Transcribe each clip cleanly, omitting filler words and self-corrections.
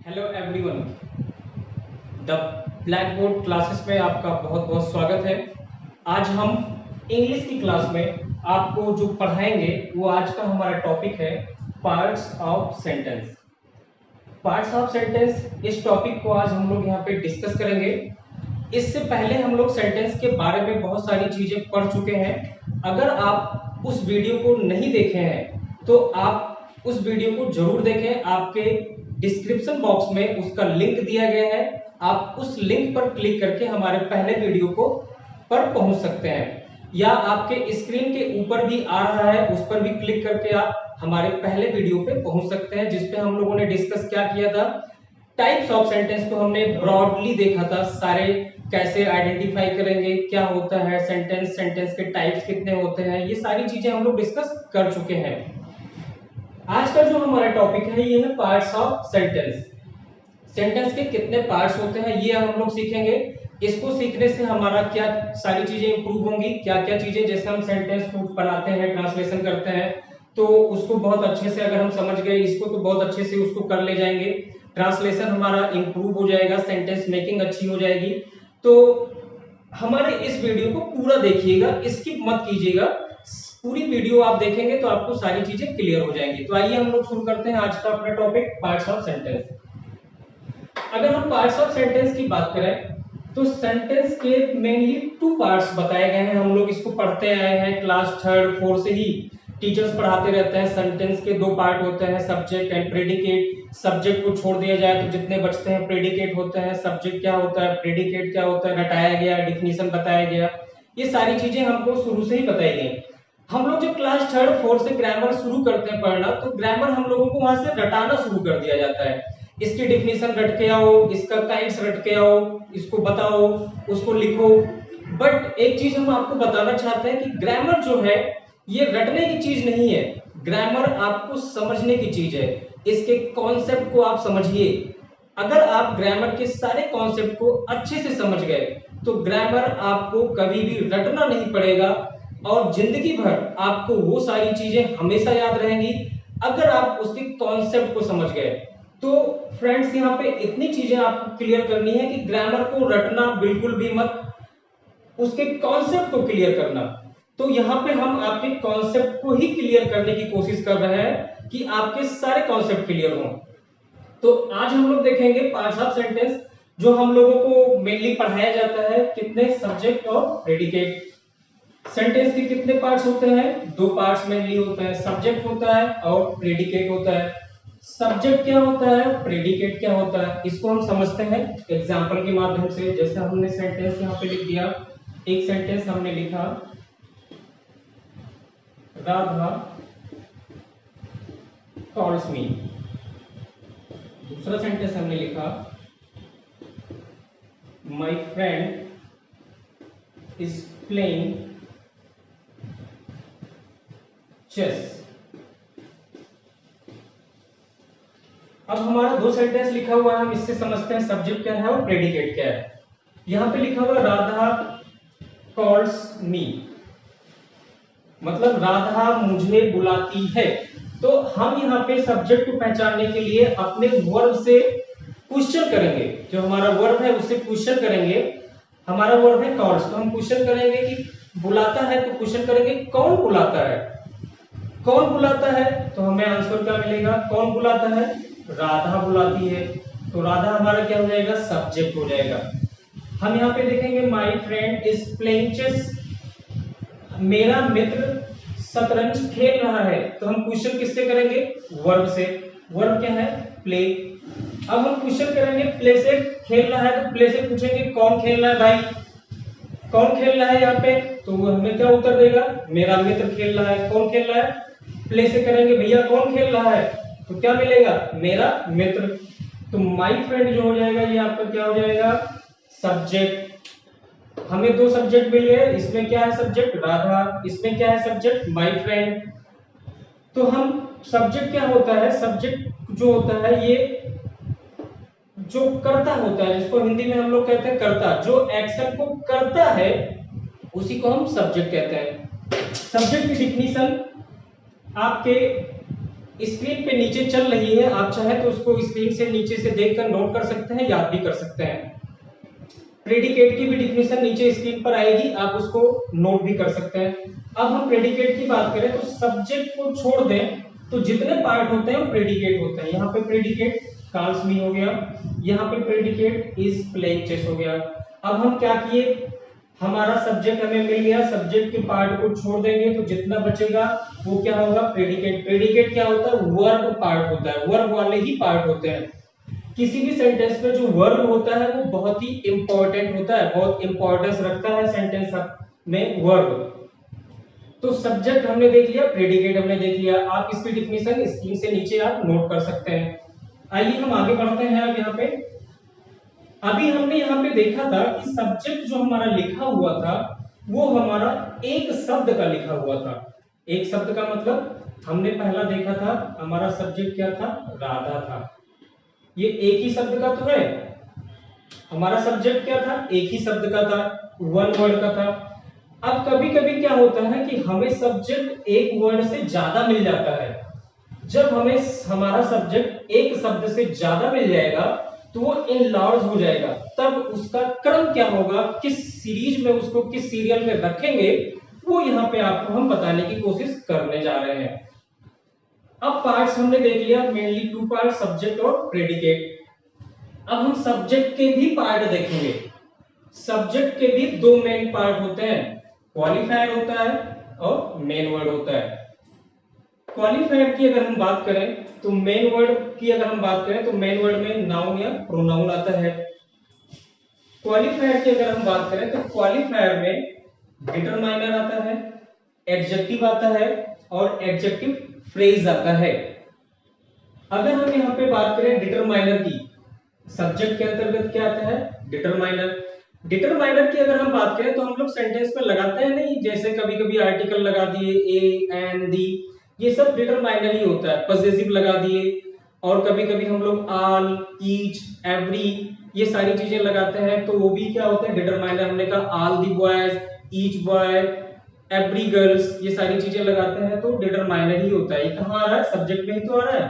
Hello everyone, the black board classes में आपका बहुत बहुत स्वागत है। आज हम इंग्लिश की क्लास में आपको जो पढ़ाएंगे वो आज का हमारा टॉपिक है parts of sentence. Parts of sentence इस टॉपिक को आज हम लोग यहाँ पे डिस्कस करेंगे। इससे पहले हम लोग सेंटेंस के बारे में बहुत सारी चीजें पढ़ चुके हैं। अगर आप उस वीडियो को नहीं देखे हैं तो आप उस वीडियो को जरूर देखें। आपके डिस्क्रिप्शन बॉक्स में उसका लिंक दिया गया है। आप उस लिंक पर क्लिक करके हमारे पहले वीडियो को पर पहुंच सकते हैं, या आपके स्क्रीन के ऊपर भी आ रहा है, उस पर भी क्लिक करके आप हमारे पहले वीडियो पे पहुंच सकते हैं, जिसपे हम लोगों ने डिस्कस क्या किया था। टाइप्स ऑफ सेंटेंस को हमने ब्रॉडली देखा था, सारे कैसे आइडेंटिफाई करेंगे, क्या होता है सेंटेंस, सेंटेंस के टाइप्स कितने होते हैं, ये सारी चीजें हम लोग डिस्कस कर चुके हैं। आज का जो हमारा टॉपिक है ये है पार्ट्स ऑफ सेंटेंस। सेंटेंस के कितने पार्ट्स होते हैं ये हम लोग सीखेंगे। इसको सीखने से हमारा क्या सारी चीजें इंप्रूव होंगी, क्या क्या चीजें, जैसे हम सेंटेंस को बनाते हैं, ट्रांसलेशन करते हैं, तो उसको बहुत अच्छे से अगर हम समझ गए इसको तो बहुत अच्छे से उसको कर ले जाएंगे। ट्रांसलेशन हमारा इंप्रूव हो जाएगा, सेंटेंस मेकिंग अच्छी हो जाएगी। तो हमारे इस वीडियो को पूरा देखिएगा, स्किप मत कीजिएगा। पूरी वीडियो आप देखेंगे तो आपको सारी चीजें क्लियर हो जाएंगी। तो आइए हम लोग शुरू करते हैं आज का अपना टॉपिक पार्ट्स ऑफ सेंटेंस। अगर हम पार्ट्स ऑफ सेंटेंस की बात करें तो सेंटेंस के मेनली टू पार्ट्स बताए गए हैं। हम लोग इसको पढ़ते आए हैं, क्लास थर्ड फोर्थ से ही टीचर्स पढ़ाते रहते हैं। सेंटेंस के दो पार्ट होते हैं, सब्जेक्ट एंड प्रेडिकेट। सब्जेक्ट को छोड़ दिया जाए तो जितने बचते हैं प्रेडिकेट होते हैं। सब्जेक्ट क्या होता है, प्रेडिकेट क्या होता है, रटाया गया, डिफिनीशन बताया गया, ये सारी चीजें हमको शुरू से ही बताई गई। हम लोग जब क्लास थर्ड फोर्थ से ग्रामर शुरू करते हैं पढ़ना, तो ग्रामर हम लोगों को वहां से रटाना शुरू कर दिया जाता है। इसकी डिफिनीशन रट के आओ, इसका काइंड्स रट के आओ, इसको बताओ, उसको लिखो। बट एक चीज हम आपको बताना चाहते हैं कि ग्रामर जो है ये रटने की चीज नहीं है। ग्रामर आपको समझने की चीज है। इसके कॉन्सेप्ट को आप समझिए। अगर आप ग्रामर के सारे कॉन्सेप्ट को अच्छे से समझ गए तो ग्रामर आपको कभी भी रटना नहीं पड़ेगा, और जिंदगी भर आपको वो सारी चीजें हमेशा याद रहेंगी अगर आप उसके कॉन्सेप्ट को समझ गए। तो फ्रेंड्स, यहाँ पे इतनी चीजें आपको क्लियर करनी है कि ग्रामर को रटना बिल्कुल भी मत, उसके कॉन्सेप्ट को क्लियर करना। तो यहाँ पे हम आपके कॉन्सेप्ट को ही क्लियर करने की कोशिश कर रहे हैं कि आपके सारे कॉन्सेप्ट क्लियर हों। तो आज हम लोग देखेंगे पार्ट्स ऑफ सेंटेंस, जो हम लोगों को मेनली पढ़ाया जाता है। कितने, सब्जेक्ट और प्रेडिकेट। सेंटेंस के कितने पार्ट्स होते हैं, दो पार्ट्स मेनली होते हैं, सब्जेक्ट होता है और प्रेडिकेट होता है। सब्जेक्ट क्या होता है, प्रेडिकेट क्या होता है, इसको हम समझते हैं एग्जांपल के माध्यम से। जैसे हमने सेंटेंस यहाँ पे लिख दिया, एक सेंटेंस हमने लिखा राधा कॉल्स मी। दूसरा सेंटेंस हमने लिखा my friend is playing chess. अब हमारा दो सेंटेंस लिखा हुआ है, हम इससे समझते हैं सब्जेक्ट क्या है और प्रेडिकेट क्या है। यहां पे लिखा हुआ राधा कॉल्स मी, मतलब राधा मुझे बुलाती है। तो हम यहाँ पे सब्जेक्ट को पहचानने के लिए अपने वर्ब से क्वेश्चन करेंगे। जो हमारा वर्ब है उससे क्वेश्चन करेंगे। हमारा वर्ब है कॉल्स, तो हम क्वेश्चन करेंगे कि बुलाता है, तो क्वेश्चन करेंगे कौन बुलाता है। कौन बुलाता है तो हमें आंसर क्या मिलेगा, कौन बुलाता है, राधा बुलाती है। तो राधा हमारा क्या हो जाएगा, सब्जेक्ट हो जाएगा। हम यहाँ पे देखेंगे my friend is playing chess, मेरा मित्र शतरंज खेल रहा है। तो हम क्वेश्चन किससे करेंगे, वर्ब से। वर्ब क्या है, प्ले। अब हम क्वेश्चन करेंगे प्ले से, खेल रहा है तो प्ले से पूछेंगे कौन खेल रहा है भाई, कौन खेल रहा है यहाँ पे, तो वो हमें क्या उत्तर देगा, मेरा मित्र खेल रहा है। कौन खेल रहा है, प्ले से करेंगे भैया कौन खेल रहा है, तो क्या मिलेगा, मेरा मित्र। तो माय फ्रेंड जो हो जाएगा ये आपका क्या हो जाएगा, सब्जेक्ट। हमें दो सब्जेक्ट मिल गए, इसमें क्या है सब्जेक्ट, राधा, इसमें क्या है सब्जेक्ट, माय फ्रेंड। तो हम सब्जेक्ट क्या होता है, सब्जेक्ट जो होता है ये जो करता होता है, जिसको हिंदी में हम लोग कहते हैं करता, जो एक्शन को करता है उसी को हम सब्जेक्ट कहते हैं। सब्जेक्ट की डिफिनीशन आपके स्क्रीन पे नीचे चल रही है, आप चाहे तो उसको स्क्रीन से नीचे से देखकर नोट कर सकते हैं, याद भी कर सकते हैं। प्रेडिकेट की भी डिफिनेशन नीचे स्क्रीन पर आएगी, आप उसको नोट भी कर सकते हैं। अब हम प्रेडिकेट की बात करें तो सब्जेक्ट को छोड़ दें तो जितने पार्ट होते हैं वो प्रेडिकेट होते हैं। यहाँ पे प्रेडिकेट कार्ल्स मी हो गया, यहाँ पे प्रेडिकेट इज प्लेइंग चेस हो गया। अब हम क्या किए, हमारा सब्जेक्ट हमें मिल गया, सब्जेक्ट के पार्ट को छोड़ देंगे तो जितना बचेगा वो क्या होगा, प्रेडिकेट। प्रेडिकेट क्या होता है, वर्ब पार्ट होता है, वर्ब वाले ही पार्ट होते हैं। किसी भी सेंटेंस में जो वर्ब होता है वो बहुत ही इंपॉर्टेंट होता है, बहुत इंपॉर्टेंस रखता है सेंटेंस में वर्ब। तो सब्जेक्ट हमने देख लिया, प्रेडिकेट हमने देख लिया, आप इसकी डिफिनेशन स्क्रीन से नीचे आप नोट कर सकते हैं। आइए हम आगे बढ़ते हैं। अब यहाँ पे अभी हमने यहाँ पे देखा था कि सब्जेक्ट जो हमारा लिखा हुआ था वो हमारा एक शब्द का लिखा हुआ था। एक शब्द का मतलब हमने पहला देखा था, हमारा सब्जेक्ट क्या था, राधा था। ये एक ही शब्द का तो है, हमारा सब्जेक्ट क्या था, एक ही शब्द का था, वन वर्ड का था। अब कभी कभी क्या होता है कि हमें सब्जेक्ट एक वर्ड से ज्यादा मिल जाता है। जब हमें हमारा सब्जेक्ट एक शब्द से ज्यादा मिल जाएगा तो वो इनलार्ज हो जाएगा, तब उसका क्रम क्या होगा, किस सीरीज में उसको, किस सीरियल में रखेंगे, वो यहाँ पे आपको हम बताने की कोशिश करने जा रहे हैं। अब पार्ट्स हमने देख लिया, मेनली टू पार्ट, सब्जेक्ट और प्रेडिकेट। अब हम सब्जेक्ट के भी पार्ट देखेंगे। सब्जेक्ट के भी दो मेन पार्ट होते हैं, क्वालिफायर होता है और मेन वर्ड होता है। क्वालिफायर की अगर हम बात करें तो मेन वर्ड की अगर हम बात करें तो मेन वर्ड में नाउन या प्रोनाउन आता है। क्वालिफायर की अगर हम बात करें तो क्वालिफायर में डिटरमाइनर आता है, एडजेक्टिव आता है और एडजेक्टिव फ्रेज आता है। अगर हम यहाँ पे बात करें डिटरमाइनर की, सब्जेक्ट के अंतर्गत क्या आता है, डिटरमाइनर। डिटरमाइनर की अगर हम बात करें तो हम लोग सेंटेंस में लगाते हैं नहीं, जैसे कभी कभी आर्टिकल लगा दिए, ए एंड दी, ये सब डिटरमाइनर ही होता है। पॉसेसिव लगा दिए, और कभी कभी हम लोग ऑल, ईच, एवरी, ये सारी चीजें लगाते हैं तो वो भी क्या होता है, डिटरमाइनर। हमने कहा all the boys, each boy, every girls, ये सारी चीजें लगाते हैं तो डिटरमाइनर ही होता है। ये कहाँ आ रहा है, सब्जेक्ट में ही तो आ रहा है।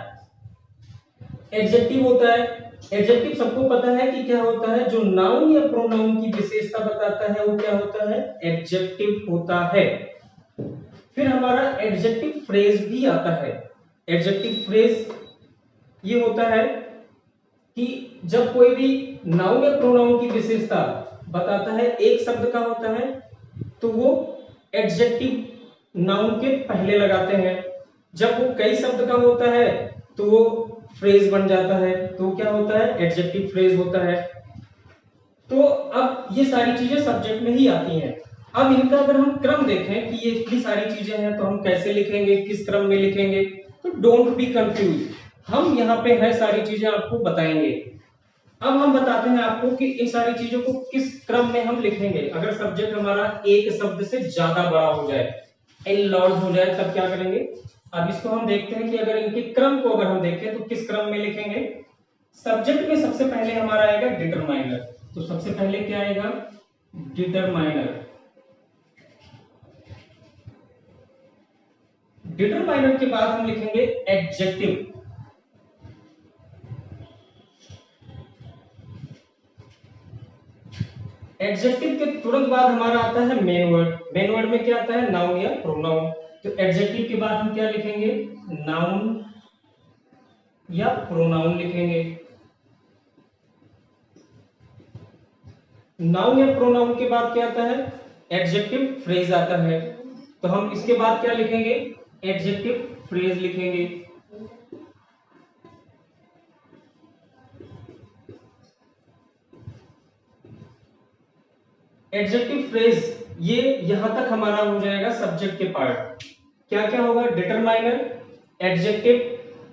एडजेक्टिव होता है, एडजेक्टिव सबको पता है कि क्या होता है, जो नाउन या प्रोनाउन की विशेषता बताता है वो क्या होता है, एडजेक्टिव होता है। फिर हमारा एडजेक्टिव फ्रेज भी आता है। एडजेक्टिव फ्रेज ये होता है कि जब कोई भी नाउन या प्रोनाउन की विशेषता बताता है, एक शब्द का होता है तो वो एडजेक्टिव नाउन के पहले लगाते हैं। जब वो कई शब्द का होता है तो वो फ्रेज बन जाता है, तो क्या होता है, एडजेक्टिव फ्रेज होता है। तो अब ये सारी चीजें सब्जेक्ट में ही आती हैं। अब इनका अगर हम क्रम देखें कि ये इतनी सारी चीजें हैं तो हम कैसे लिखेंगे, किस क्रम में लिखेंगे, तो डोंट बी कंफ्यूज, हम यहाँ पे है सारी चीजें आपको बताएंगे। अब हम बताते हैं आपको कि इन सारी चीजों को किस क्रम में हम लिखेंगे। अगर सब्जेक्ट हमारा एक शब्द से ज्यादा बड़ा हो जाए, एनलार्ज हो जाए, तब क्या करेंगे। अब इसको हम देखते हैं कि अगर इनके क्रम को अगर हम देखें तो किस क्रम में लिखेंगे। सब्जेक्ट में सबसे पहले हमारा आएगा डिटरमाइनर, तो सबसे पहले क्या आएगा, डिटरमाइनर। डिटरमाइनर के बाद हम लिखेंगे एडजेक्टिव। एडजेक्टिव के तुरंत बाद हमारा आता है मेन वर्ड। मेन वर्ड में क्या आता है, नाउन या प्रोनाउन। तो एडजेक्टिव के बाद हम क्या लिखेंगे, नाउन या प्रोनाउन लिखेंगे। नाउन या प्रोनाउन के बाद क्या आता है, एडजेक्टिव फ्रेज आता है। तो हम इसके बाद क्या लिखेंगे, एडजेक्टिव फ्रेज लिखेंगे। एडजेक्टिव फ्रेज ये यहां तक हमारा हो जाएगा सब्जेक्ट के पार्ट। क्या क्या होगा, डिटरमाइनर, एडजेक्टिव,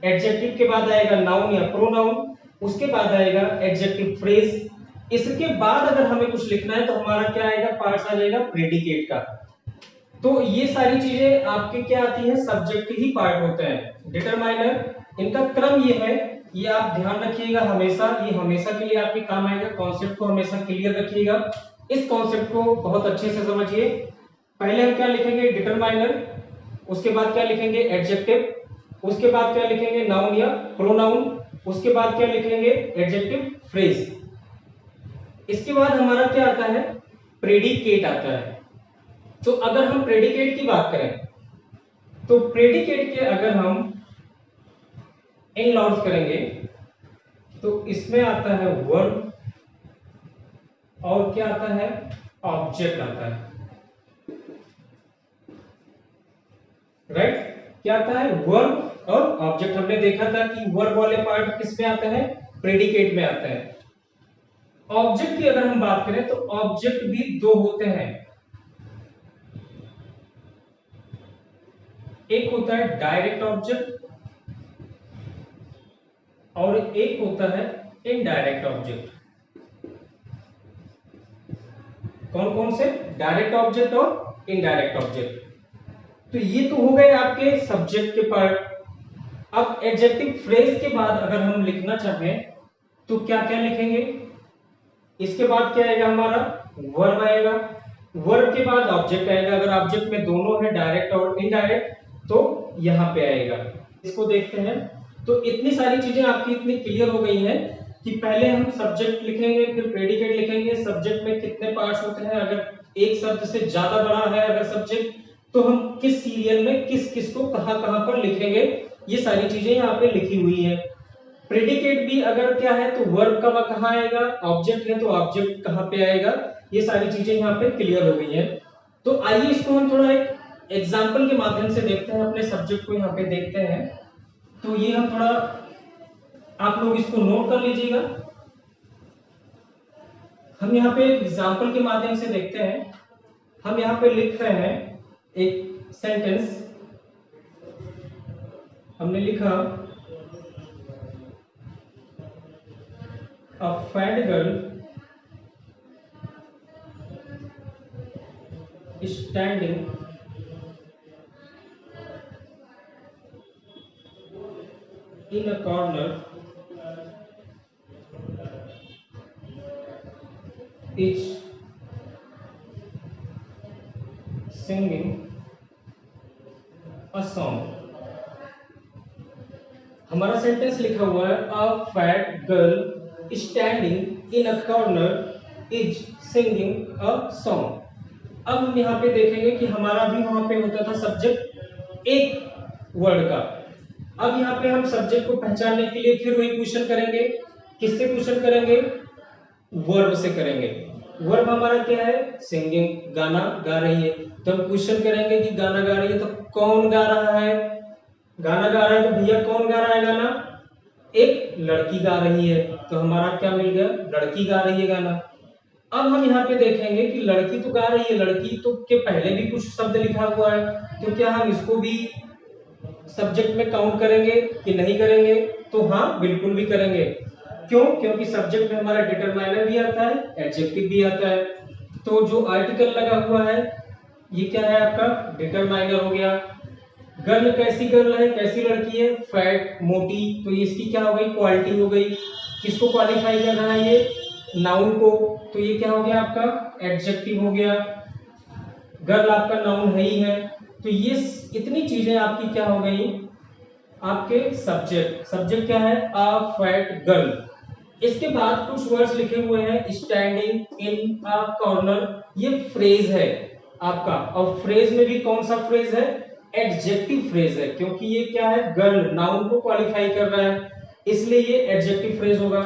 एडजेक्टिव के बाद आएगा नाउन या प्रोनाउन, उसके बाद आएगा एडजेक्टिव फ्रेज। इसके बाद अगर हमें कुछ लिखना है तो हमारा क्या आएगा, पार्ट्स आ जाएगा प्रेडिकेट का। तो ये सारी चीजें आपके क्या आती है, सब्जेक्ट के ही पार्ट होते हैं। डिटरमाइनर, इनका क्रम ये है, ये आप ध्यान रखिएगा हमेशा, ये हमेशा के लिए आपके काम आएगा। कॉन्सेप्ट को हमेशा क्लियर रखिएगा, इस कॉन्सेप्ट को बहुत अच्छे से समझिए। पहले हम क्या लिखेंगे, डिटरमाइनर, उसके बाद क्या लिखेंगे, एडजेक्टिव, उसके बाद क्या लिखेंगे, नाउन या प्रोनाउन, उसके बाद क्या लिखेंगे, एडजेक्टिव फ्रेज। इसके बाद हमारा क्या आता है, प्रेडिकेट आता है। तो अगर हम प्रेडिकेट की बात करें तो प्रेडिकेट के अगर हम इन लॉर्ड्स करेंगे तो इसमें आता है वर्ब और क्या आता है, ऑब्जेक्ट आता है, राइट। क्या आता है, वर्ब और ऑब्जेक्ट। हमने देखा था कि वर्ब वाले पार्ट किस में आता है, प्रेडिकेट में आता है। ऑब्जेक्ट की अगर हम बात करें तो ऑब्जेक्ट भी दो होते हैं, एक होता है डायरेक्ट ऑब्जेक्ट और एक होता है इनडायरेक्ट ऑब्जेक्ट। कौन कौन से, डायरेक्ट ऑब्जेक्ट और इनडायरेक्ट ऑब्जेक्ट। तो ये तो हो गए आपके सब्जेक्ट के पार्ट। अब एडजेक्टिव फ्रेज के बाद अगर हम लिखना चाहें तो क्या क्या लिखेंगे, इसके बाद क्या आएगा हमारा, वर्ब आएगा, वर्ब के बाद ऑब्जेक्ट आएगा। अगर ऑब्जेक्ट में दोनों है, डायरेक्ट और इनडायरेक्ट, तो यहां पे आएगा। इसको देखते हैं। तो इतनी सारी चीजें आपकी इतनी क्लियर हो गई हैं कि पहले हम सब्जेक्ट लिखेंगे, फिर प्रेडिकेट लिखेंगे, सब्जेक्ट में कितने पार्ट्स होते हैं, अगर एक शब्द से ज्यादा बड़ा है अगर सब्जेक्ट, तो हम किस सीरियल में किस किस को कहां कहां पर लिखेंगे, ये सारी चीजें यहाँ पे लिखी हुई है। प्रेडिकेट भी अगर क्या है तो वर्ब का कहां आएगा, ऑब्जेक्ट है तो ऑब्जेक्ट कहां पे आएगा, ये सारी चीजें यहाँ पे क्लियर हो गई है। तो आइए इसको हम थोड़ा एक एग्जाम्पल के माध्यम से देखते हैं, अपने सब्जेक्ट को यहाँ पे देखते हैं। तो ये हम थोड़ा, आप लोग इसको नोट कर लीजिएगा। हम यहाँ पे एक एग्जाम्पल के माध्यम से देखते हैं। हम यहाँ पे लिख रहे हैं एक सेंटेंस, हमने लिखा a fat girl standing in a corner is singing a song। हमारा सेंटेंस लिखा हुआ है a fat girl standing in a corner is singing a song। अब हम यहाँ पे देखेंगे कि हमारा भी वहां पे होता था सब्जेक्ट एक वर्ड का। अब यहाँ पे हम सब्जेक्ट को पहचानने के लिए फिर वही क्वेश्चन करेंगे। किससे क्वेश्चन करेंगे, वर्ब से करेंगे। वर्ब हमारा क्या है, सिंगिंग, गाना गा रही है। तो हम क्वेश्चन करेंगे कि गाना गा रही है तो कौन गा रहा है, गाना गा रहा है तो भैया कौन गा रहा है गाना, एक लड़की गा रही है। तो हमारा क्या मिल गया, लड़की गा रही है गाना। अब हम यहाँ पे देखेंगे कि लड़की तो गा रही है, लड़की तो के पहले भी कुछ शब्द लिखा हुआ है, तो क्या हम इसको भी सब्जेक्ट में काउंट करेंगे कि नहीं करेंगे, तो हाँ बिल्कुल भी करेंगे। क्यों, क्योंकि सब्जेक्ट में हमारा डिटरमाइनर भी आता है, एडजेक्टिव भी आता है। तो जो आर्टिकल लगा हुआ है ये क्या है आपका, डिटरमाइनर हो गया। गर्ल कैसी गर्ल है, कैसी लड़की है, फैट, मोटी, तो इसकी क्या हो गई, क्वालिटी हो गई। किसको क्वालिफाई कर रहा है, ये नाउन को, तो ये क्या हो गया आपका, एडजेक्टिव हो गया। गर्ल आपका नाउन है ही है। तो ये इतनी चीजें आपकी क्या हो गई, आपके सब्जेक्ट। सब्जेक्ट क्या है, अ फैट गर्ल। इसके बाद कुछ वर्ड्स लिखे हुए हैं, स्टैंडिंग इन अ कॉर्नर, ये फ्रेज है आपका। और फ्रेज में भी कौन सा फ्रेज है, एडजेक्टिव फ्रेज है, क्योंकि ये क्या है, गर्ल नाउन को क्वालिफाई कर रहा है, इसलिए ये एडजेक्टिव फ्रेज होगा।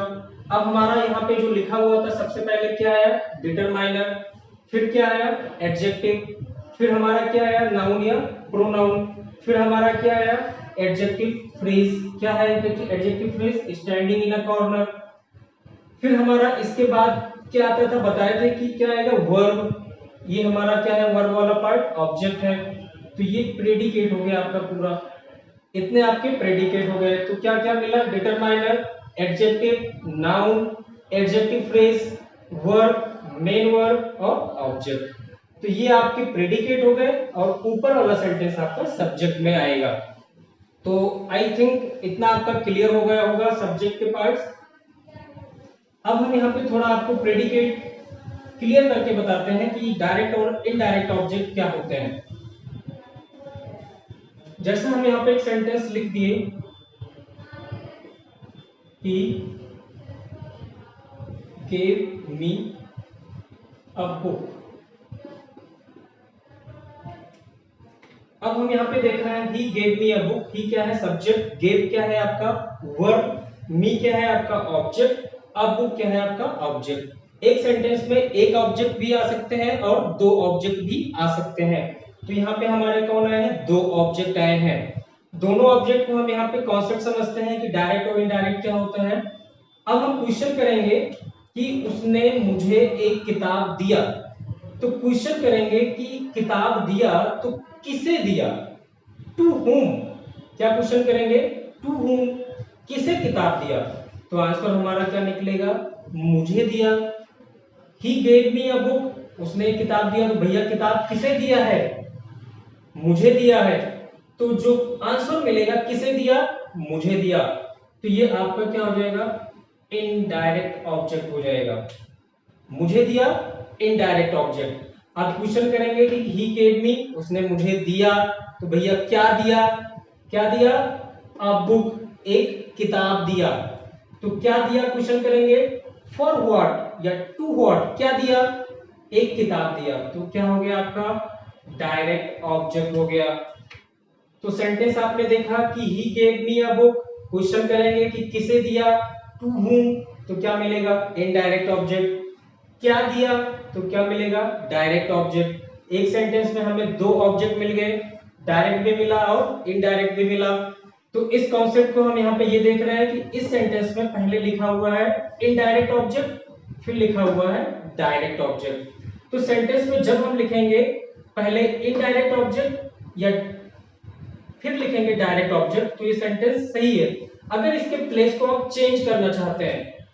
अब हमारा यहाँ पे जो लिखा हुआ था सबसे पहले क्या आया, डिटरमाइनर, फिर क्या आया, एडजेक्टिव, फिर हमारा क्या आया, नाउन या प्रोनाउन, फिर हमारा क्या आया, एडजेक्टिव फ्रेज। क्या है adjective phrase, standing in a corner. फिर हमारा इसके बाद क्या आता था, बताए थे कि क्या आएगा, वर्ब। ये हमारा क्या है, वर्ब वाला पार्ट ऑब्जेक्ट है। तो ये प्रेडिकेट हो गया आपका पूरा, इतने आपके प्रेडिकेट हो गए। तो क्या क्या मिला, determiner, adjective, noun, adjective phrase, verb, main verb और ऑब्जेक्ट। तो ये आपके प्रेडिकेट हो गए और ऊपर वाला सेंटेंस आपका सब्जेक्ट में आएगा। तो आई थिंक इतना आपका क्लियर हो गया होगा सब्जेक्ट के पार्ट्स। अब हम यहाँ पे थोड़ा आपको प्रेडिकेट क्लियर करके बताते हैं कि डायरेक्ट और इनडायरेक्ट ऑब्जेक्ट क्या होते हैं। जैसे हम यहाँ पे एक सेंटेंस लिख दिए he gave me a book. अब हम यहाँ पे देख रहे हैं he gave me a book. ही क्या है? सब्जेक्ट, गेव क्या है आपका वर्ब, मी क्या है आपका ऑब्जेक्ट, अ बुक क्या है आपका ऑब्जेक्ट। एक सेंटेंस में एक ऑब्जेक्ट भी आ सकते हैं और दो ऑब्जेक्ट भी आ सकते हैं। तो यहाँ पे हमारे कौन आए हैं? दो ऑब्जेक्ट आए हैं। दोनों ऑब्जेक्ट को हम यहाँ पे कॉन्सेप्ट समझते हैं कि डायरेक्ट और इनडायरेक्ट क्या होता है। अब हम क्वेश्चन करेंगे कि उसने मुझे एक किताब दिया। तो क्वेश्चन करेंगे कि किताब दिया तो किसे दिया? To whom. क्या क्वेश्चन करेंगे? टू हुम, किसे किताब दिया? तो आंसर हमारा क्या निकलेगा? मुझे दिया। He gave me a book, उसने एक किताब दिया तो भैया किताब किसे दिया है? मुझे दिया है। तो जो आंसर मिलेगा किसे दिया? मुझे दिया। तो ये आपका क्या हो जाएगा? इनडायरेक्ट ऑब्जेक्ट हो जाएगा। मुझे दिया, इनडायरेक्ट ऑब्जेक्ट। अब क्वेश्चन करेंगे कि ही गेव मी, उसने मुझे दिया तो भैया क्या दिया? क्या दिया? अ बुक, एक किताब दिया। तो क्या दिया क्वेश्चन करेंगे? फॉर व्हाट या टू व्हाट, क्या दिया? एक किताब दिया। तो क्या हो गया आपका? डायरेक्ट ऑब्जेक्ट हो गया। तो सेंटेंस आपने देखा कि he gave me a book, question करेंगे कि किसे दिया? टू whom, तो क्या मिलेगा? Indirect object. क्या दिया? तो क्या मिलेगा? Direct object. एक सेंटेंस में हमें दो ऑब्जेक्ट मिल गए, डायरेक्ट भी मिला और इनडायरेक्ट भी मिला। तो इस कॉन्सेप्ट को हम यहाँ पे ये देख रहे हैं कि इस सेंटेंस में पहले लिखा हुआ है इनडायरेक्ट ऑब्जेक्ट, फिर लिखा हुआ है डायरेक्ट ऑब्जेक्ट। तो सेंटेंस में जब हम लिखेंगे पहले इनडायरेक्ट ऑब्जेक्ट या फिर लिखेंगे डायरेक्ट ऑब्जेक्ट, तो ये सेंटेंस सही है। अगर इसके प्लेस को आप चेंज करना चाहते हैं,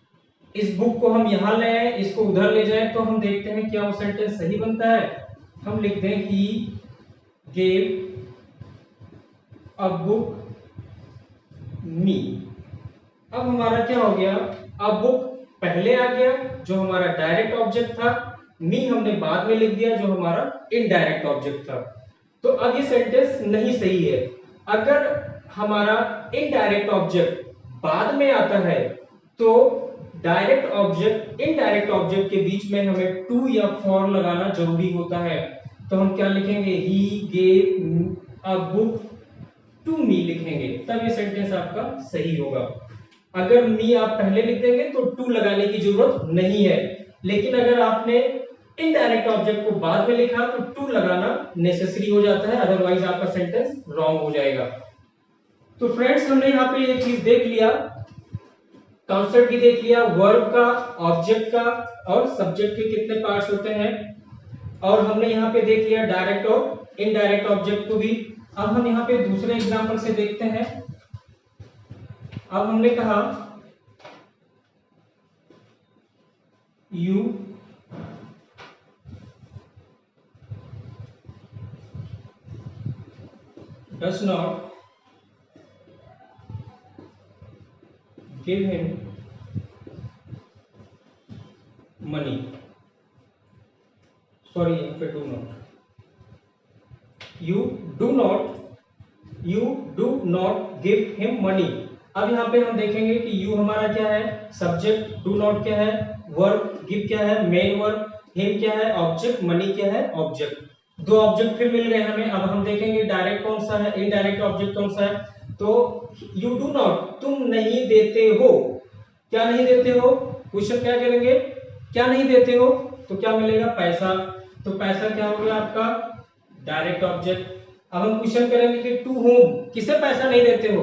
इस बुक को हम यहां ले आए, इसको उधर ले जाए, तो हम देखते हैं क्या वो सेंटेंस सही बनता है। हम लिख दें ही गेव अ बुक मी। अब हमारा क्या हो गया? अ बुक पहले आ गया जो हमारा डायरेक्ट ऑब्जेक्ट था, मी हमने बाद में लिख दिया जो हमारा इनडायरेक्ट ऑब्जेक्ट था। तो अब ये सेंटेंस नहीं सही है। अगर हमारा इनडायरेक्ट ऑब्जेक्ट बाद में आता है तो डायरेक्ट ऑब्जेक्ट इनडायरेक्ट ऑब्जेक्ट के बीच में हमें टू या फॉर लगाना जरूरी होता है। तो हम क्या लिखेंगे? He gave a book to me लिखेंगे, तब ये सेंटेंस आपका सही होगा। अगर मी आप पहले लिख देंगे तो टू लगाने की जरूरत नहीं है, लेकिन अगर आपने इनडायरेक्ट ऑब्जेक्ट को बाद में लिखा तो टू लगाना नेसेसरी हो जाता है, अदरवाइज आपका सेंटेंस रॉन्ग हो जाएगा। तो फ्रेंड्स हमने यहाँ पे ये चीज देख लिया, कॉन्सेप्ट भी देख लिया, वर्ब का, ऑब्जेक्ट का और सब्जेक्ट के कितने पार्ट्स होते हैं, और हमने यहाँ पे देख लिया डायरेक्ट और इनडायरेक्ट ऑब्जेक्ट को भी। अब हम यहाँ पे दूसरे एग्जांपल से देखते हैं। अब हमने कहा you does not give him money. Sorry, यहाँ पे do not, you you do not give him money. अब यहाँ पे हम देखेंगे कि यू हमारा क्या है? सब्जेक्ट, डू नॉट क्या है? वर्ब, गिव क्या है? मेन वर्ब, हिम क्या है? ऑब्जेक्ट, मनी क्या है? ऑब्जेक्ट। दो ऑब्जेक्ट फिर मिल गए हमें। अब हम देखेंगे डायरेक्ट कौन सा है, इनडायरेक्ट ऑब्जेक्ट कौन सा है। तो यू डू नॉट, तुम नहीं देते हो। क्या नहीं देते हो? क्वेश्चन क्या करेंगे? क्या नहीं देते हो? तो क्या मिलेगा? पैसा। तो पैसा क्या हो गया आपका? Direct object. अब हम क्वेश्चन करेंगे कि टू होम, किसे पैसा नहीं देते हो?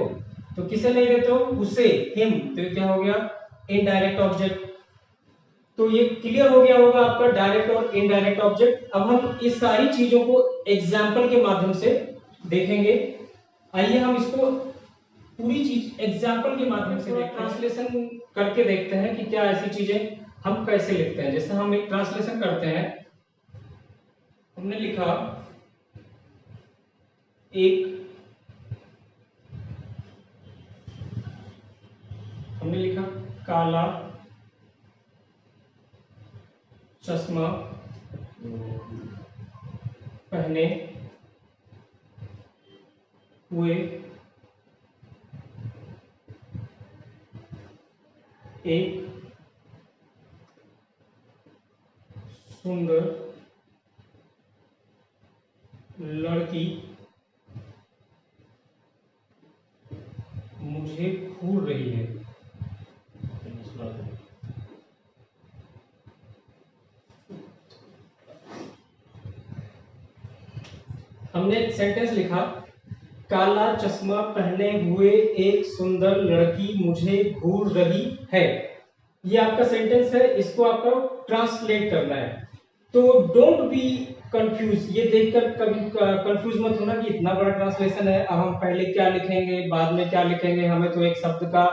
तो किसे नहीं देते हो? उसे, हिम। तो ये क्या हो गया? Indirect object. तो ये क्लियर हो गया होगा आपका डायरेक्ट और इनडायरेक्ट ऑब्जेक्ट। अब हम इस सारी चीजों को एग्जाम्पल के माध्यम से देखेंगे। आइए हम इसको पूरी चीज एग्जाम्पल के माध्यम से ट्रांसलेशन करके देखते हैं कि क्या ऐसी चीजें हम कैसे लिखते हैं। जैसे हम एक ट्रांसलेशन करते हैं, हमने लिखा एक, हमने लिखा काला चश्मा पहने हुए एक सुंदर लड़की मुझे घूर रही है। हमने एक सेंटेंस लिखा, काला चश्मा पहने हुए एक सुंदर लड़की मुझे घूर रही है। ये आपका सेंटेंस है, इसको आपको ट्रांसलेट करना है। तो डोंट बी कंफ्यूज, ये देखकर कभी कंफ्यूज मत होना कि इतना बड़ा ट्रांसलेशन है, अब हम पहले क्या लिखेंगे बाद में क्या लिखेंगे। हमें तो एक शब्द का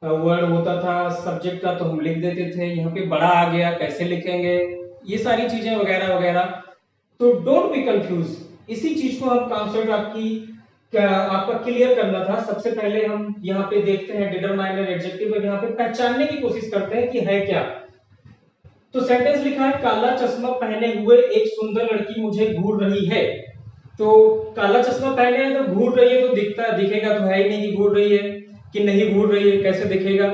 वर्ड होता था सब्जेक्ट का, तो हम लिख देते थे, यहाँ पे बड़ा आ गया, कैसे लिखेंगे, ये सारी चीजें वगैरह वगैरह। तो डोंट बी कंफ्यूज, इसी चीज को हम कॉन्सेप्ट आपका क्लियर करना था। सबसे पहले हम यहाँ पे देखते हैं डिटरमाइनर एडजेक्टिव, यहाँ पे पहचानने की कोशिश करते हैं कि है क्या। तो सेंटेंस लिखा है, काला चश्मा पहने हुए एक सुंदर लड़की मुझे घूर रही है। तो काला चश्मा पहने हैं तो घूर रही है, तो दिखेगा तो है ही नहीं कि घूर रही है कि नहीं घूर रही है, कैसे दिखेगा।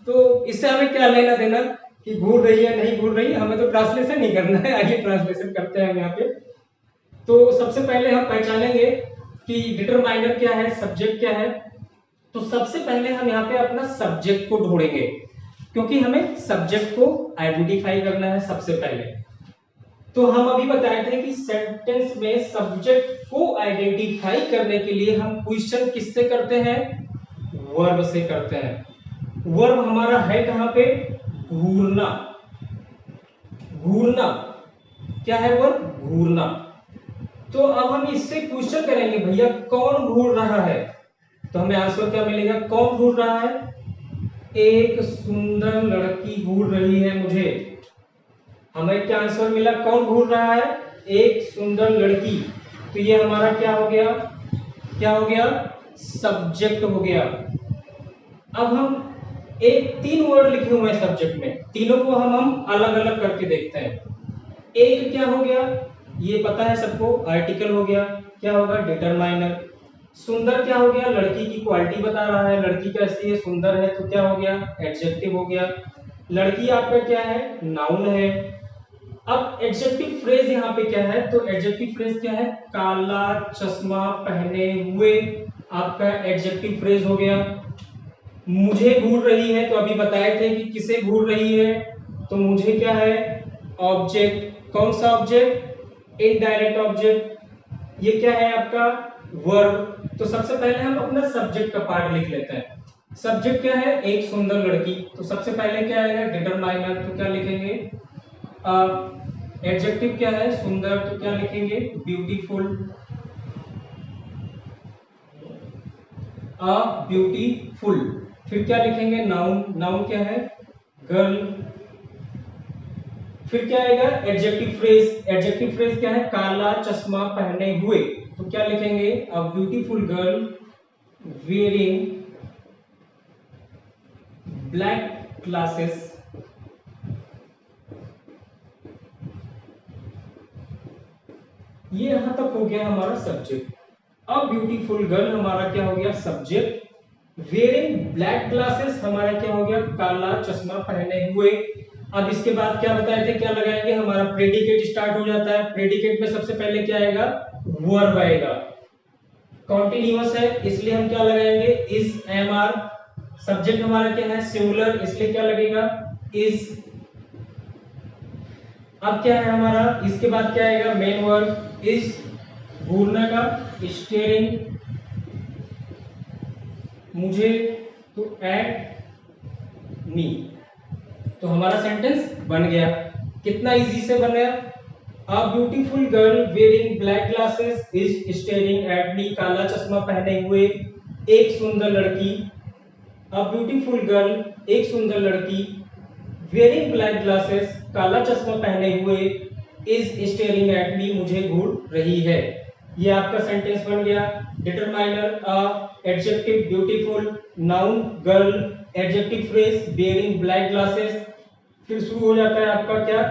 तो इससे हमें क्या लेना देना कि घूर रही है नहीं घूर रही है, हमें तो ट्रांसलेशन नहीं करना है। आइए ट्रांसलेशन करते हैं हम यहाँ पे। तो सबसे पहले हम पहचानेंगे कि डिटरमाइनर क्या है, सब्जेक्ट क्या है। तो सबसे पहले हम यहाँ पे अपना सब्जेक्ट को ढूंढेंगे, क्योंकि हमें सब्जेक्ट को आइडेंटिफाई करना है सबसे पहले। तो हम अभी बताए थे कि सेंटेंस में सब्जेक्ट को आइडेंटिफाई करने के लिए हम क्वेश्चन किससे करते हैं, वर्ब से करते हैं। वर्ब हमारा है कहां पे, घूरना। घूरना क्या है, वर्ब घूरना। तो अब हम इससे क्वेश्चन करेंगे, भैया कौन घूर रहा है। तो हमें आंसर क्या मिलेगा, कौन घूर रहा है, एक सुंदर लड़की घूर रही है मुझे। हमें क्या आंसर मिला, कौन घूर रहा है, एक सुंदर लड़की। तो ये हमारा क्या हो गया, क्या हो गया, सब्जेक्ट हो गया। अब हम एक 3 वर्ड लिखे हुए हैं सब्जेक्ट में, तीनों को हम अलग अलग करके देखते हैं। एक क्या हो गया, ये पता है सबको, आर्टिकल हो गया, क्या होगा, डिटरमाइनर। सुंदर क्या हो गया, लड़की की क्वालिटी बता रहा है, लड़की कैसी है, सुंदर है, तो क्या हो गया, एडजेक्टिव हो गया। लड़की आपका क्या है, नाउन है। अब एडजेक्टिव फ्रेज यहाँ पे क्या है, तो एडजेक्टिव फ्रेज क्या है, काला चश्मा पहने हुए, आपका एडजेक्टिव फ्रेज हो गया। मुझे घूर रही है, तो अभी बताए थे कि किसे घूर रही है, तो मुझे क्या है, ऑब्जेक्ट। कौन सा ऑब्जेक्ट, इनडायरेक्ट ऑब्जेक्ट। ये क्या है आपका, वर्ब। तो सबसे पहले हम अपना सब्जेक्ट का पार्ट लिख लेते हैं। सब्जेक्ट क्या है, एक सुंदर लड़की। तो सबसे पहले क्या आएगा, डिटरमाइनर, तो क्या लिखेंगे, एडजेक्टिव क्या है, सुंदर, तो क्या लिखेंगे, ब्यूटीफुल। ब्यूटीफुल। फिर क्या लिखेंगे, नाउन। नाउन क्या है, गर्ल। फिर क्या आएगा, एडजेक्टिव फ्रेज। एडजेक्टिव फ्रेज क्या है, काला चश्मा पहने हुए, तो क्या लिखेंगे, a beautiful girl wearing black glasses. ये यहां तक हो गया हमारा सब्जेक्ट। अब ब्यूटीफुल गर्ल हमारा क्या हो गया, सब्जेक्ट। वेयरिंग ब्लैक ग्लासेस हमारा क्या हो गया, काला चश्मा पहने हुए। अब इसके बाद क्या बताए थे, क्या लगाएंगे, हमारा प्रेडिकेट स्टार्ट हो जाता है। प्रेडिकेट में सबसे पहले क्या आएगा, वर्ब आएगा। कॉन्टिन्यूअस है इसलिए हम क्या लगाएंगे, इज, एम, आर। सब्जेक्ट हमारा क्या है, सिंगुलर, इसलिए क्या लगेगा, इज। अब क्या है हमारा, इसके बाद क्या आएगा, मेन वर्ब, इज घूरने का, स्टेयरिंग मुझे, तो एट मी। तो हमारा सेंटेंस बन गया। कितना इजी से बन गया, a beautiful girl wearing black glasses is staring at me. काला चश्मा पहने हुए एक सुंदर लड़की, अ ब्यूटीफुल गर्ल एक सुंदर लड़की, वेयरिंग ब्लैक ग्लासेस काला चश्मा पहने हुए, इज स्टेयरिंग एट मी मुझे घूर रही है। ये आपका सेंटेंस बन गया। Determiner a, adjective beautiful, noun girl, adjective phrase wearing black glasses. फिर शुरू हो जाता है आपका क्या,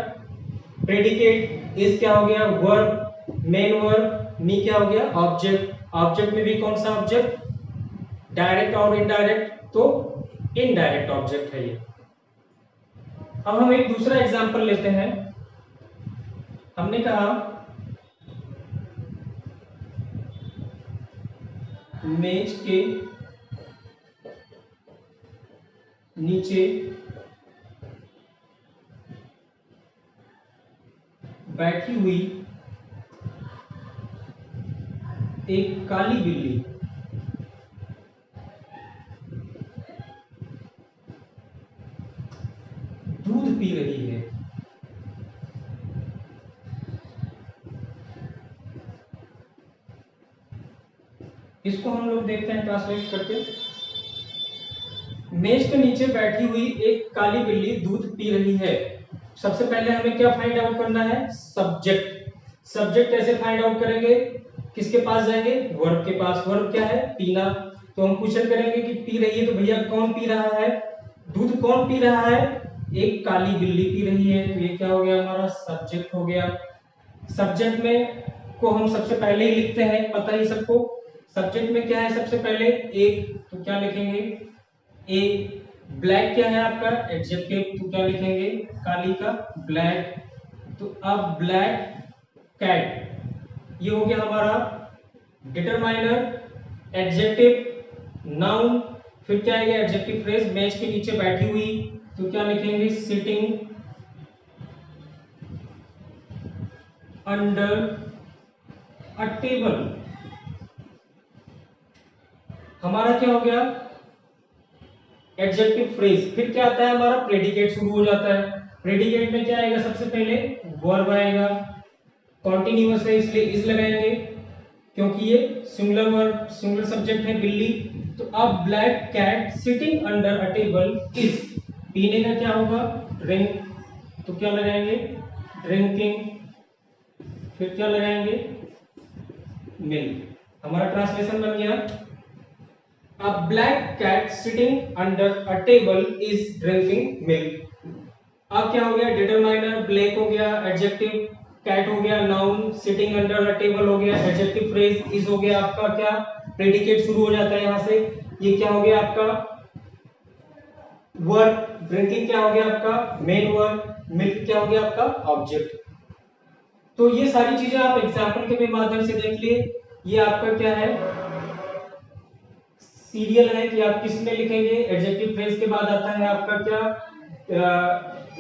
प्रेडिकेट, इज क्या हो गया, वर्ब, मेन वर्ब, मी क्या हो गया, ऑब्जेक्ट। ऑब्जेक्ट में भी कौन सा ऑब्जेक्ट, डायरेक्ट और इनडायरेक्ट, तो इनडायरेक्ट ऑब्जेक्ट है ये। अब हम एक दूसरा एग्जांपल लेते हैं। हमने कहा मेज के नीचे बैठी हुई एक काली बिल्ली दूध पी रही है। इसको हम लोग देखते हैं ट्रांसलेट करके। मेज के नीचे बैठी हुई एक काली बिल्ली दूध पी रही है। सबसे पहले हमें क्या फाइंड आउट करना है, सब्जेक्ट। सब्जेक्ट कैसे फाइंड आउट करेंगे, किसके पास जाएंगे, वर्ब के पास। वर्ब क्या है, पीना। तो हम क्वेश्चन करेंगे कि पी रही है, तो भैया कौन पी रहा है, दूध कौन पी रहा है, एक काली बिल्ली पी रही है। तो ये क्या हो गया, हमारा सब्जेक्ट हो गया। सब्जेक्ट में को हम सबसे पहले ही लिखते हैं, पता ही सबको। सब्जेक्ट में क्या है, सबसे पहले एक, तो क्या लिखेंगे, एक। ब्लैक क्या है आपका एडजेक्टिव, तो क्या लिखेंगे, काली का ब्लैक। तो अब ब्लैक कैट, ये हो गया हमारा डिटरमाइनर, एडजेक्टिव, नाउन। फिर क्या आएगा, एडजेक्टिव फ्रेज, मेज के नीचे बैठी हुई, तो क्या लिखेंगे, सिटिंग अंडर अ टेबल। हमारा क्या हो गया, एडजेक्टिव फ्रेज। फिर क्या आता है हमारा, प्रेडिकेट शुरू हो जाता है। प्रेडिकेट में क्या आएगा, सबसे पहले वर्ब आएगा, कॉन्टिन्यूअस है इसलिए इज लगाएंगे, क्योंकि ये सिंगुलर वर्ब, सिंगुलर सब्जेक्ट है बिल्ली। तो अब black cat sitting under a table is, पीने का क्या होगा, ड्रिंक, तो क्या लगाएंगे, ड्रिंकिंग। फिर क्या लगाएंगे, मिल्क। हमारा ट्रांसलेशन बन गया, A black cat sitting under a table is drinking milk। अब क्या हो गया, डिटरमाइनर ब्लैक हो गया, एडजेक्टिव कैट हो गया, noun sitting under a table हो गया, एडजेक्टिव फ्रेज इज हो गया आपका, क्या प्रेडिकेट शुरू हो जाता है यहां से। ये क्या हो गया आपका वर्ब, ड्रिंकिंग क्या हो गया आपका मेन वर्ब, मिल्क क्या हो गया आपका ऑब्जेक्ट। तो ये सारी चीजें आप एग्जाम्पल के माध्यम से देख लिए। ये आपका क्या है, सीरियल है कि आप किस में लिखेंगे। एडजेक्टिव फ्रेज के बाद आता है आपका क्या,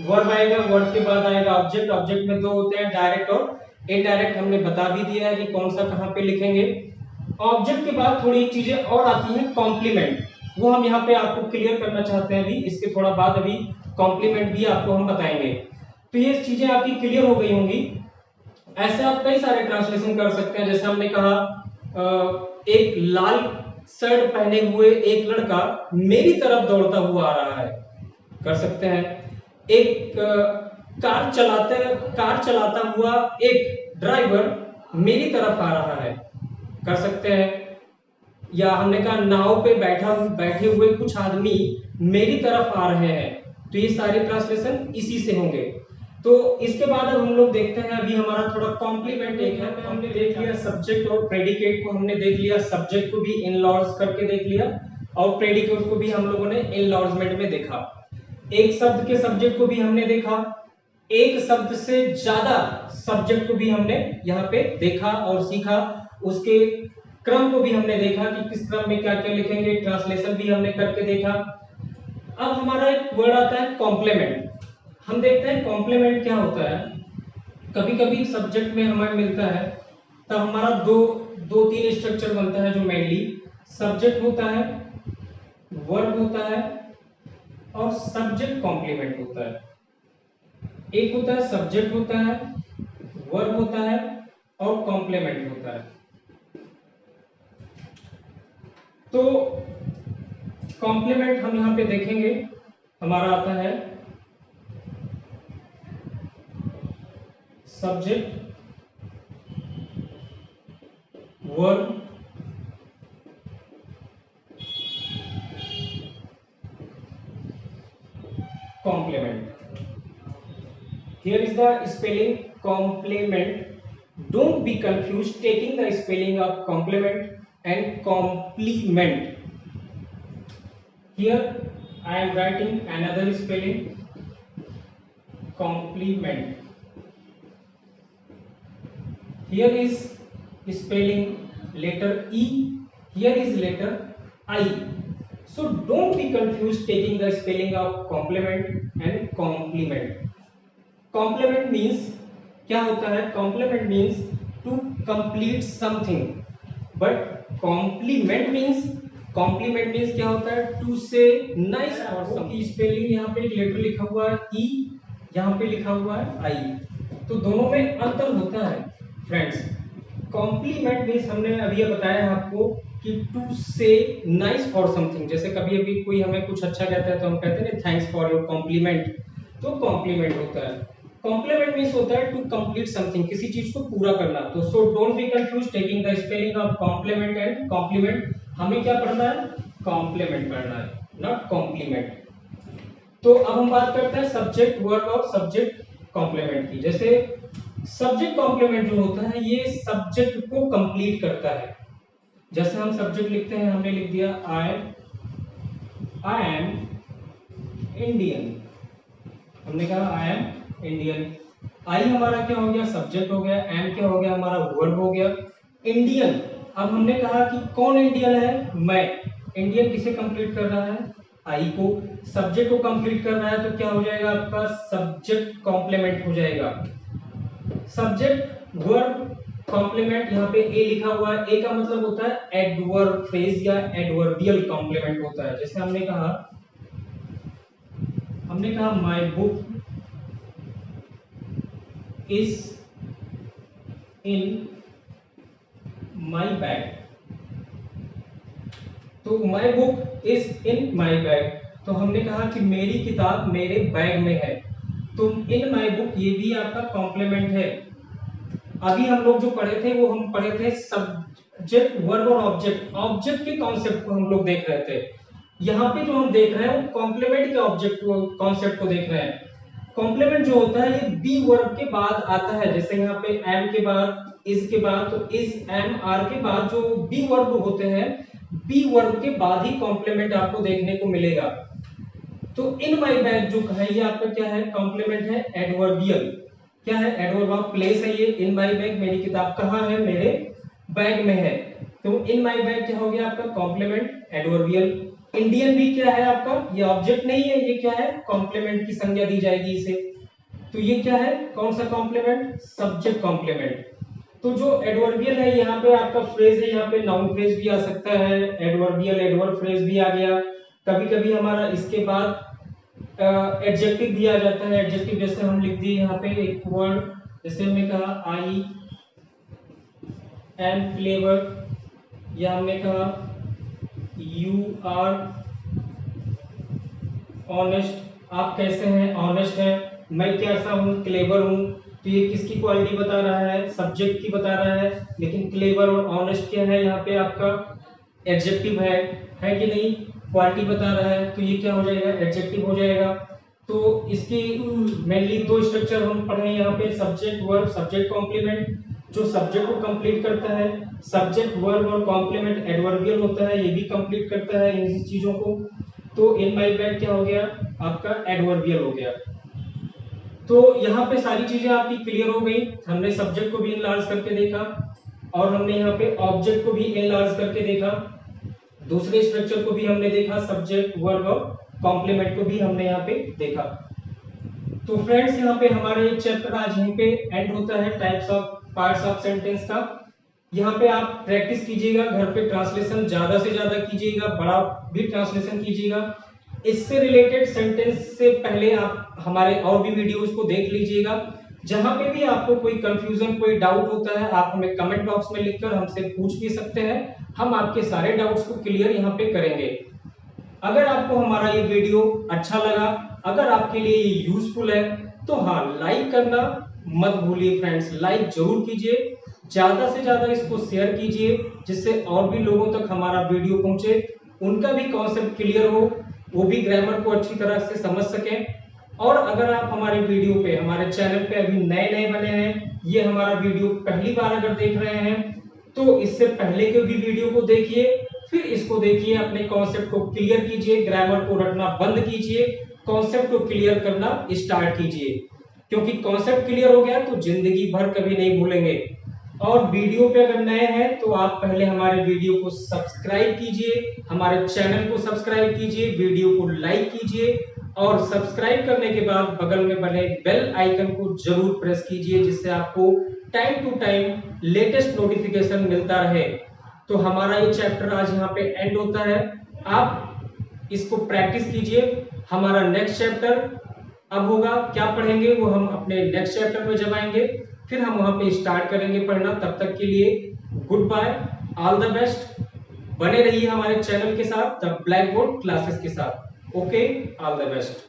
वर्ब आएगा, वर्ब के बाद आएगा ऑब्जेक्ट। ऑब्जेक्ट में दो होते हैं, डायरेक्ट और इनडायरेक्ट। हमने बता भी दिया है कि कौन सा कहां पे लिखेंगे। ऑब्जेक्ट के बाद थोड़ी चीजें और आती हैं, कॉम्प्लीमेंट। वो हम यहाँ पे आपको क्लियर करना चाहते हैं अभी, इसके थोड़ा बाद अभी कॉम्प्लीमेंट भी आपको हम बताएंगे। तो ये चीजें आपकी क्लियर हो गई होंगी। ऐसे आप कई सारे ट्रांसलेशन कर सकते हैं। जैसे हमने कहा एक लाल शर्ट पहने हुए एक लड़का मेरी तरफ दौड़ता हुआ आ रहा है, कर सकते हैं। एक कार चलाता हुआ एक ड्राइवर मेरी तरफ आ रहा है, कर सकते हैं। या हमने कहा नाव पे बैठे हुए कुछ आदमी मेरी तरफ आ रहे हैं, तो ये सारे ट्रांसलेशन इसी से होंगे। तो इसके बाद अब हम लोग देखते हैं, अभी हमारा थोड़ा कॉम्प्लीमेंट एक है। हमने देख लिया सब्जेक्ट और प्रेडिकेट को, हमने देख लिया सब्जेक्ट को भी इनलॉर्ज करके देख लिया, और प्रेडिकेट को भी हम लोगों ने इनलॉर्जमेंट में देखा। एक शब्द के सब्जेक्ट को भी हमने देखा, एक शब्द से ज्यादा सब्जेक्ट को भी हमने यहाँ पे देखा और सीखा। उसके क्रम को भी हमने देखा कि किस क्रम में क्या क्या लिखेंगे, ट्रांसलेशन भी हमने करके देखा। अब हमारा एक वर्ड आता है कॉम्प्लीमेंट। हम देखते हैं कॉम्प्लीमेंट क्या होता है। कभी कभी सब्जेक्ट में हमें मिलता है, तब हमारा दो तीन स्ट्रक्चर बनता है, जो मेनली सब्जेक्ट होता है, वर्ब होता है और सब्जेक्ट कॉम्प्लीमेंट होता है। एक होता है सब्जेक्ट होता है, वर्ब होता है और कॉम्प्लीमेंट होता है। तो कॉम्प्लीमेंट हम यहां पे देखेंगे, हमारा आता है subject, verb, complement. Here is the spelling complement. Don't be confused taking the spelling of complement. and complement. Here I am writing another spelling, complement. Here is spelling letter E, here is letter I. So don't be confused taking the spelling of complement and complement. Complement means क्या होता है? Complement means to complete something, but complement means क्या होता है? To say nice or something. Spelling यहाँ पे एक letter लिखा हुआ है E, यहाँ पे लिखा हुआ है I, तो दोनों में अंतर होता है फ्रेंड्स. कॉम्प्लीमेंट मीन्स हमने अभी ये बताया आपको कि टू से नाइस फॉर समथिंग. जैसे कभी अभी कोई हमें कुछ अच्छा कहता है तो हम कहते हैं थैंक्स फॉर योर कॉम्प्लीमेंट, तो कॉम्प्लीमेंट होता है. कॉम्प्लीमेंट मीन्स होता है टू कंप्लीट समथिंग, किसी चीज को पूरा करना. तो so don't be confuse taking the spelling of compliment and complement. हमें क्या पढ़ना है? कॉम्प्लीमेंट पढ़ना है, नॉट कॉम्प्लीमेंट. तो अब हम बात करते हैं सब्जेक्ट वर्ब और सब्जेक्ट कॉम्प्लीमेंट की. जैसे सब्जेक्ट कॉम्प्लीमेंट जो होता है ये सब्जेक्ट को कंप्लीट करता है. जैसे हम सब्जेक्ट लिखते हैं, हमने लिख दिया आई एम इंडियन. हमने कहा आई एम इंडियन. आई हमारा क्या हो गया? सब्जेक्ट हो गया. एम क्या हो गया? हमारा वर्ब हो गया. इंडियन, अब हमने कहा कि कौन इंडियन है? मैं. इंडियन किसे कंप्लीट कर रहा है? आई को. सब्जेक्ट को कंप्लीट कर रहा है तो क्या हो जाएगा आपका? सब्जेक्ट कॉम्प्लीमेंट हो जाएगा. सब्जेक्ट वर्ब कॉम्प्लीमेंट, यहाँ पे ए लिखा हुआ है. ए का मतलब होता है एडवर्ब फ्रेज या एडवर्बियल कॉम्प्लीमेंट होता है. जैसे हमने कहा my book is in my bag. तो my book is in my bag, तो हमने कहा कि मेरी किताब मेरे बैग में है. तो इन माय बुक ये भी आपका कॉम्प्लीमेंट है. अभी हम लोग जो पढ़े थे वो हम पढ़े थे सब्जेक्ट वर्ब और ऑब्जेक्ट. ऑब्जेक्ट के कॉन्सेप्ट को हम लोग देख रहे थे. यहाँ पे जो हम देख रहे हैं वो कॉम्प्लीमेंट के ऑब्जेक्ट को कॉन्सेप्ट को देख रहे हैं. कॉम्प्लीमेंट जो होता है ये बी वर्ब के बाद आता है. जैसे यहाँ पे एम के बाद, इज के बाद, तो इज एम आर के बाद जो बी वर्ब होते हैं, बी वर्ब के बाद ही कॉम्प्लीमेंट आपको देखने को मिलेगा. तो इन माई बैग जो है ये आपका क्या है? कॉम्प्लीमेंट है, एडवर्बियल. क्या है? एडवर्ब ऑफ प्लेस है ये. इन माई बैग, मेरी किताब कहाँ है? मेरे बैग में है. तो इन माई बैग क्या हो गया आपका? Complement, adverbial. इंडियन भी क्या है आपका? ये ऑब्जेक्ट नहीं है, ये क्या है? कॉम्प्लीमेंट की संज्ञा दी जाएगी इसे. तो ये क्या है? कौन सा कॉम्प्लीमेंट? Subject complement. तो जो एडवर्बियल है यहाँ पे आपका फ्रेज है, यहाँ पे नाउन फ्रेज भी आ सकता है. एडवर्बियल एडवर्ब फ्रेज भी आ गया. कभी कभी हमारा इसके बाद एडजेक्टिव भी आ जाता है. एडजेक्टिव जैसे हम लिख दिए यहाँ पे एक वर्ड, जैसे हमने कहा आई एम क्लेवर, या हमने कहा यू आर ऑनेस्ट. आप कैसे हैं? ऑनेस्ट है. मैं कैसा हूँ? क्लेवर हूँ. तो ये किसकी क्वालिटी बता रहा है? सब्जेक्ट की बता रहा है. लेकिन क्लेवर और ऑनेस्ट क्या है? यहाँ पे आपका एडजेक्टिव है कि नहीं? क्वालिटी बता रहा है, तो ये क्या हो जाएगा? एडजेक्टिव हो जाएगा. तो इसकी मेनली दो स्ट्रक्चर हम पढ़े यहाँ पे, सब्जेक्ट वर्ब, सब्जेक्ट कॉम्प्लीमेंट. जो सब्जेक्ट को कंप्लीट करता है, सब्जेक्ट वर्ब और कॉम्प्लीमेंट एडवर्बियल होता है, ये भी कंप्लीट करता है इन चीजों को. तो इन माय बैग क्या हो गया आपका? एडवर्बियल हो गया. तो यहाँ पे सारी चीजें आपकी क्लियर हो गई. हमने सब्जेक्ट को भी इनलार्ज करके देखा और हमने यहाँ पे ऑब्जेक्ट को भी इनलार्ज करके देखा. दूसरे स्ट्रक्चर को भी हमने देखा, सब्जेक्ट वर्ब और कॉम्प्लीमेंट को भी हमने यहाँ पे देखा. तो फ्रेंड्स यहाँ पे हमारा ये चैप्टर आज यहीं पे एंड होता है, types of parts of sentence का. यहाँ पे आप प्रैक्टिस कीजिएगा, घर पे ट्रांसलेशन ज्यादा से ज्यादा कीजिएगा, बड़ा भी ट्रांसलेशन कीजिएगा. इससे रिलेटेड सेंटेंस से पहले आप हमारे और भी वीडियोस को देख लीजिएगा. जहां पे भी आपको कोई कंफ्यूजन, कोई डाउट होता है, आप हमें कमेंट बॉक्स में लिखकर हमसे पूछ भी सकते हैं. हम आपके सारे डाउट्स को क्लियर यहाँ पे करेंगे. अगर आपको हमारा ये वीडियो अच्छा लगा, अगर आपके लिए ये यूजफुल है, तो हाँ, लाइक करना मत भूलिए फ्रेंड्स. लाइक जरूर कीजिए, ज्यादा से ज्यादा इसको शेयर कीजिए, जिससे और भी लोगों तक हमारा वीडियो पहुंचे, उनका भी कॉन्सेप्ट क्लियर हो, वो भी ग्रामर को अच्छी तरह से समझ सकें. और अगर आप हमारे वीडियो पे, हमारे चैनल पे अभी नए बने हैं, ये हमारा वीडियो पहली बार अगर देख रहे हैं, तो इससे पहले के भी वीडियो को देखिए, फिर इसको देखिए, अपने कॉन्सेप्ट को क्लियर कीजिए, ग्रामर को रटना बंद कीजिए, कॉन्सेप्ट को क्लियर करना स्टार्ट कीजिए, क्योंकि कॉन्सेप्ट क्लियर हो गया तो जिंदगी भर कभी नहीं भूलेंगे। और वीडियो पे अगर नए हैं तो आप पहले हमारे वीडियो को सब्सक्राइब कीजिए, हमारे चैनल को सब्सक्राइब कीजिए, वीडियो को लाइक कीजिए और सब्सक्राइब करने के बाद बगल में बने बेल आइकन को जरूर प्रेस कीजिए, जिससे आपको time to time latest notification मिलता रहे। तो हमारा ये चैप्टर आज यहाँ पे एंड होता है। आप इसको प्रैक्टिस कीजिए। हमारा नेक्स्ट चैप्टर अब होगा, क्या पढ़ेंगे वो हम अपने नेक्स्ट चैप्टर में जब आएंगे, फिर हम वहां पे स्टार्ट करेंगे पढ़ना। तब तक के लिए goodbye, all the best. बने रहिए हमारे चैनल के साथ, द ब्लैक बोर्ड क्लासेस के साथ। Okay, all the best.